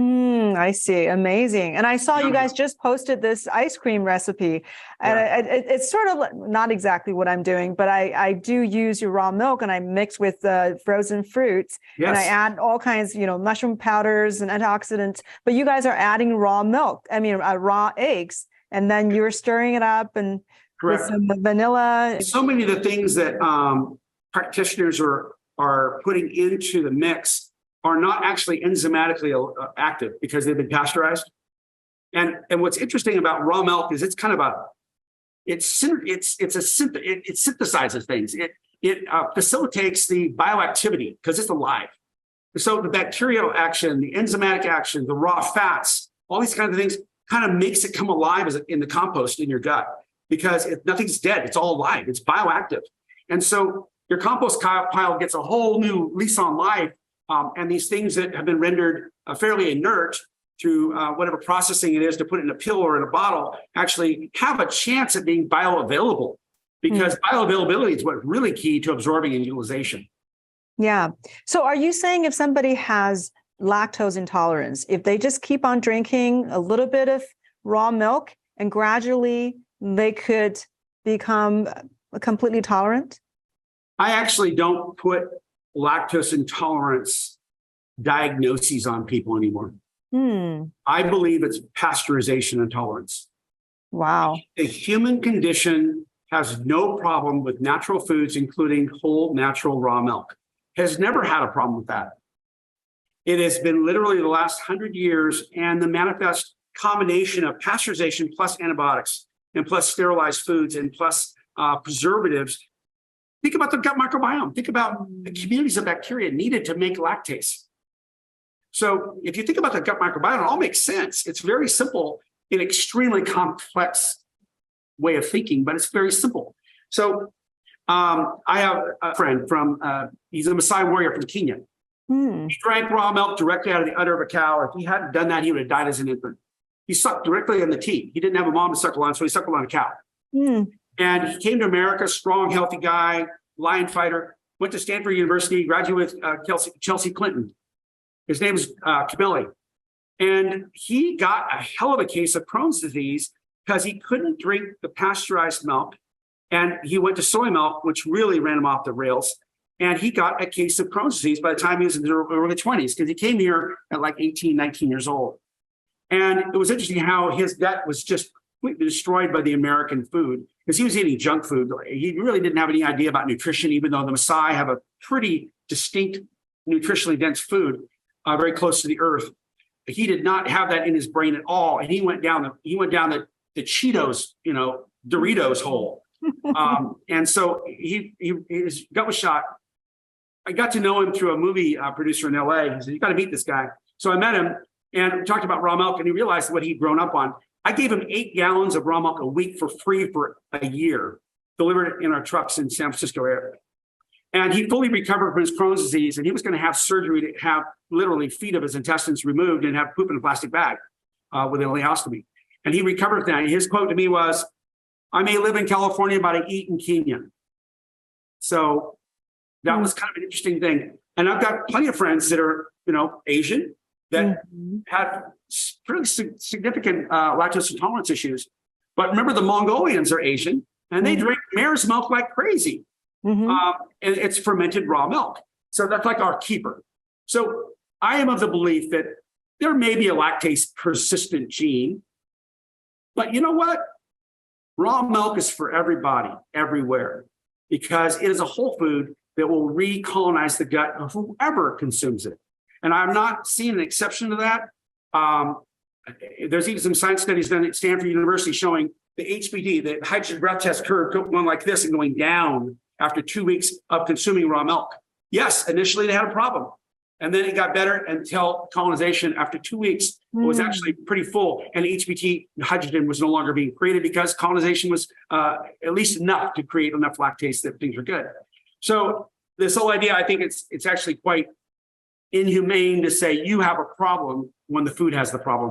I see. Amazing. And I saw you guys just posted this ice cream recipe. And it's sort of not exactly what I'm doing, but I do use your raw milk and I mix with frozen fruits. Yes. And I add all kinds, mushroom powders and antioxidants. But you guys are adding raw milk, raw eggs. And then you're stirring it up and with some vanilla. So many of the things that practitioners are putting into the mix are not actually enzymatically active because they've been pasteurized. And what's interesting about raw milk is it's kind of it synthesizes things. It facilitates the bioactivity because it's alive. So the bacterial action, the enzymatic action, the raw fats, all these kinds of things kind of makes it come alive in the compost in your gut because nothing's dead. It's all alive. It's bioactive. And so your compost pile gets a whole new lease on life. And these things that have been rendered fairly inert through whatever processing it is to put it in a pill or in a bottle actually have a chance at being bioavailable because bioavailability is what's really key to absorbing and utilization. Yeah. So are you saying if somebody has lactose intolerance, if they just keep on drinking a little bit of raw milk and gradually they could become completely tolerant? I actually don't put lactose intolerance diagnoses on people anymore. I believe it's pasteurization intolerance. Wow. A human condition has no problem with natural foods, including whole natural raw milk. Has never had a problem with that. It has been literally the last 100 years and the manifest combination of pasteurization plus antibiotics and plus sterilized foods and plus preservatives. Think about the gut microbiome. Think about the communities of bacteria needed to make lactase. So if you think about the gut microbiome, it all makes sense. It's very simple in extremely complex way of thinking, but it's very simple. So I have a friend he's a Maasai warrior from Kenya. He drank raw milk directly out of the udder of a cow. If he hadn't done that, he would have died as an infant. He sucked directly on the teat. He didn't have a mom to suckle on, so he suckled on a cow. And he came to America, strong, healthy guy, lion fighter, went to Stanford University, graduated with Chelsea Clinton. His name is Kameli. And he got a hell of a case of Crohn's disease because he couldn't drink the pasteurized milk. And he went to soy milk, which really ran him off the rails. And he got a case of Crohn's disease by the time he was in his early 20s because he came here at like 18, 19 years old. And it was interesting how his gut was just completely destroyed by the American food because he was eating junk food. He really didn't have any idea about nutrition, even though the Maasai have a pretty distinct, nutritionally dense food, very close to the earth. He did not have that in his brain at all, and he went down the Cheetos, Doritos hole. And so his gut was shot. I got to know him through a movie producer in LA. He said, "You got to meet this guy." So I met him and we talked about raw milk, and he realized what he'd grown up on. I gave him 8 gallons of raw milk a week for free for a year, delivered it in our trucks in San Francisco area. And he fully recovered from his Crohn's disease, and he was going to have surgery to have literally feet of his intestines removed and have poop in a plastic bag with an ileostomy. And he recovered from that. His quote to me was, "I may live in California, but I eat in Kenya." So that was kind of an interesting thing. And I've got plenty of friends that are, Asian that had pretty significant lactose intolerance issues. But remember, the Mongolians are Asian, and they drink mare's milk like crazy. And it's fermented raw milk. So that's like our keeper. So I am of the belief that there may be a lactase persistent gene, but you know what? Raw milk is for everybody, everywhere, because it is a whole food that will recolonize the gut of whoever consumes it. And I'm not seeing an exception to that. There's even some science studies done at Stanford University showing the HBD, the hydrogen breath test curve, going like this and going down after 2 weeks of consuming raw milk. Yes, initially they had a problem. And then it got better until colonization after 2 weeks. It was actually pretty full. And HBT hydrogen was no longer being created because colonization was at least enough to create enough lactase that things were good. So this whole idea, I think it's actually quite inhumane to say you have a problem when the food has the problem.